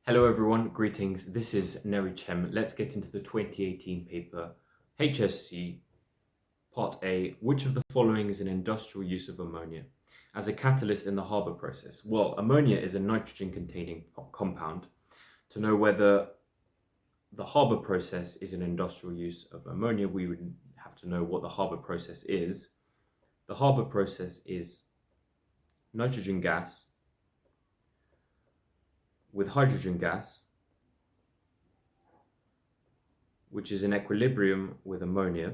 Hello everyone, greetings. This is Neri Chem. Let's get into the 2018 paper, HSC, Part A. Which of the following is an industrial use of ammonia as a catalyst in the Haber process? Well, ammonia is a nitrogen-containing compound. To know whether the Haber process is an industrial use of ammonia, we would have to know what the Haber process is. The Haber process is nitrogen gas with hydrogen gas, which is in equilibrium with ammonia.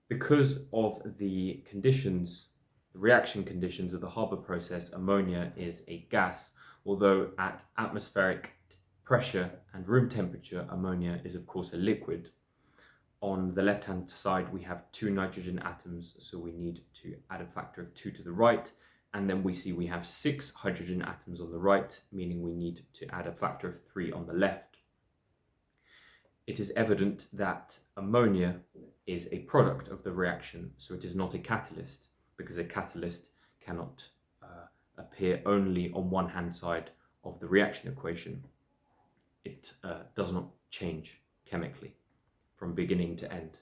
Because of the conditions, the reaction conditions of the Haber process, ammonia is a gas, although at atmospheric pressure and room temperature, ammonia is of course a liquid. On the left-hand side, we have 2 nitrogen atoms, so we need to add a factor of 2 to the right. And then we see we have 6 hydrogen atoms on the right, meaning we need to add a factor of 3 on the left. It is evident that ammonia is a product of the reaction, so it is not a catalyst, because a catalyst cannot appear only on one hand side of the reaction equation. It does not change chemically from beginning to end.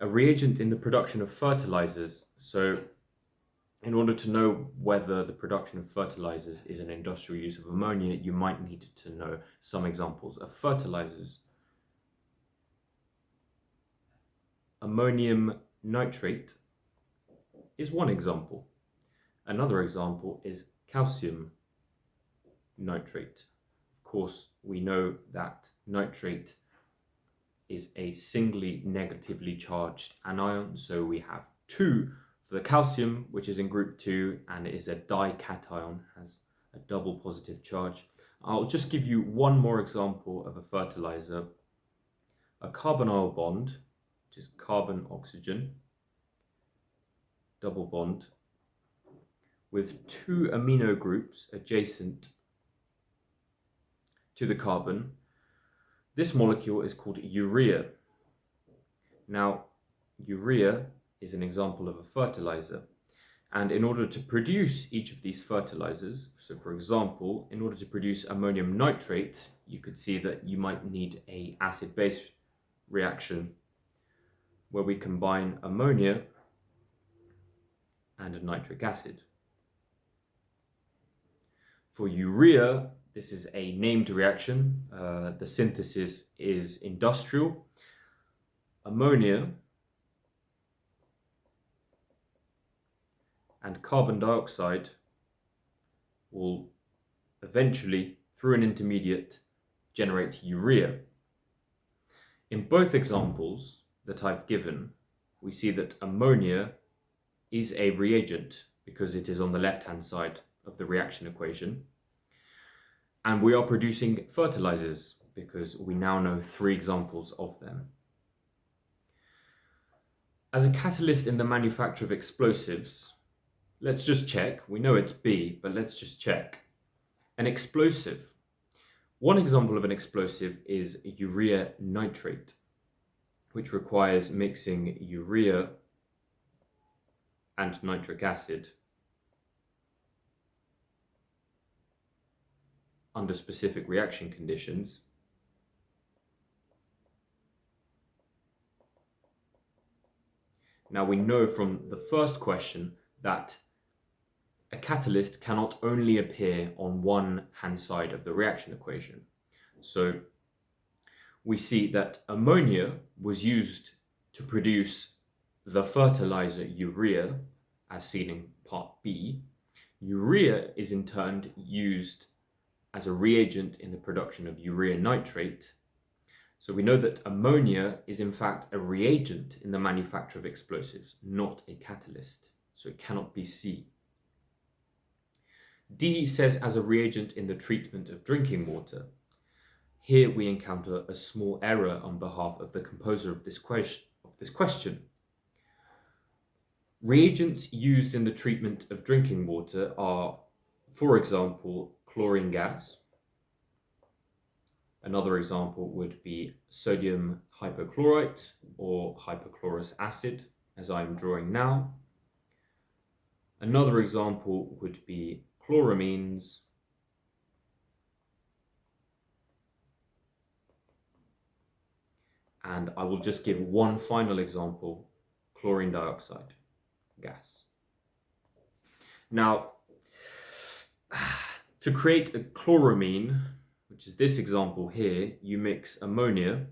A reagent in the production of fertilizers. So in order to know whether the production of fertilizers is an industrial use of ammonia, you might need to know some examples of fertilizers. Ammonium nitrate is one example. Another example is calcium nitrate. Of course, we know that nitrate is a singly negatively charged anion, so we have 2 for the calcium, which is in group 2, and it is a dication, has a double positive charge. I'll just give you one more example of a fertilizer. A carbonyl bond, which is carbon-oxygen, double bond, with 2 amino groups adjacent to the carbon. This molecule is called urea. Now, urea is an example of a fertilizer. And in order to produce each of these fertilizers, so for example, in order to produce ammonium nitrate, you could see that you might need an acid-base reaction where we combine ammonia and a nitric acid. For urea, this is a named reaction. The synthesis is industrial. Ammonia and carbon dioxide will eventually, through an intermediate, generate urea. In both examples that I've given, we see that ammonia is a reagent because it is on the left-hand side of the reaction equation. And we are producing fertilizers because we now know 3 examples of them. As a catalyst in the manufacture of explosives, let's just check. We know it's B, but let's just check. An explosive. One example of an explosive is urea nitrate, which requires mixing urea and nitric acid under specific reaction conditions. Now we know from the first question that a catalyst cannot only appear on one hand side of the reaction equation. So we see that ammonia was used to produce the fertilizer urea, as seen in part B. Urea is in turn used as a reagent in the production of urea nitrate. So we know that ammonia is in fact a reagent in the manufacture of explosives, not a catalyst. So it cannot be C. D says as a reagent in the treatment of drinking water. Here we encounter a small error on behalf of the composer of this question. Reagents used in the treatment of drinking water are, for example, chlorine gas. Another example would be sodium hypochlorite or hypochlorous acid, as I'm drawing now. Another example would be chloramines And I will just give one final example, chlorine dioxide gas. Now, to create a chloramine, which is this example here, you mix ammonia,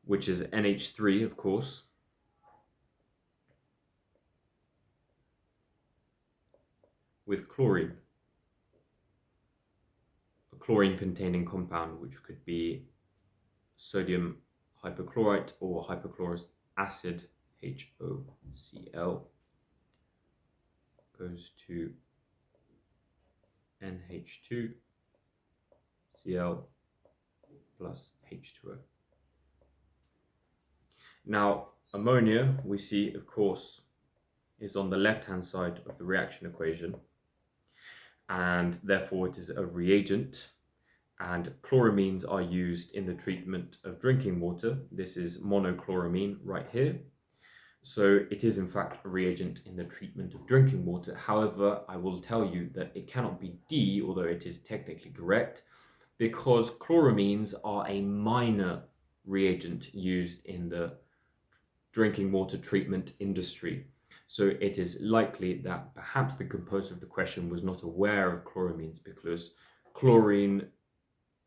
which is NH3, of course, with chlorine, a chlorine-containing compound, which could be sodium hypochlorite or hypochlorous acid, HOCl, goes to NH2, Cl plus H2O. Now, ammonia, we see, of course, is on the left-hand side of the reaction equation, and therefore it is a reagent, and chloramines are used in the treatment of drinking water. This is monochloramine right here. So it is in fact a reagent in the treatment of drinking water. However, I will tell you that it cannot be D, although it is technically correct, because chloramines are a minor reagent used in the drinking water treatment industry. So it is likely that perhaps the composer of the question was not aware of chloramines, because chlorine,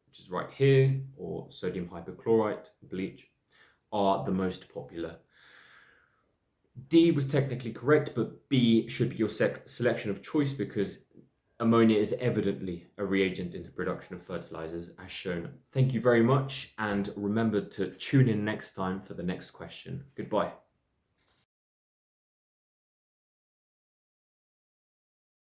which is right here, or sodium hypochlorite, bleach, are the most popular. D was technically correct, but B should be your selection of choice, because ammonia is evidently a reagent in the production of fertilizers, as shown. Thank you very much, and remember to tune in next time for the next question. Goodbye.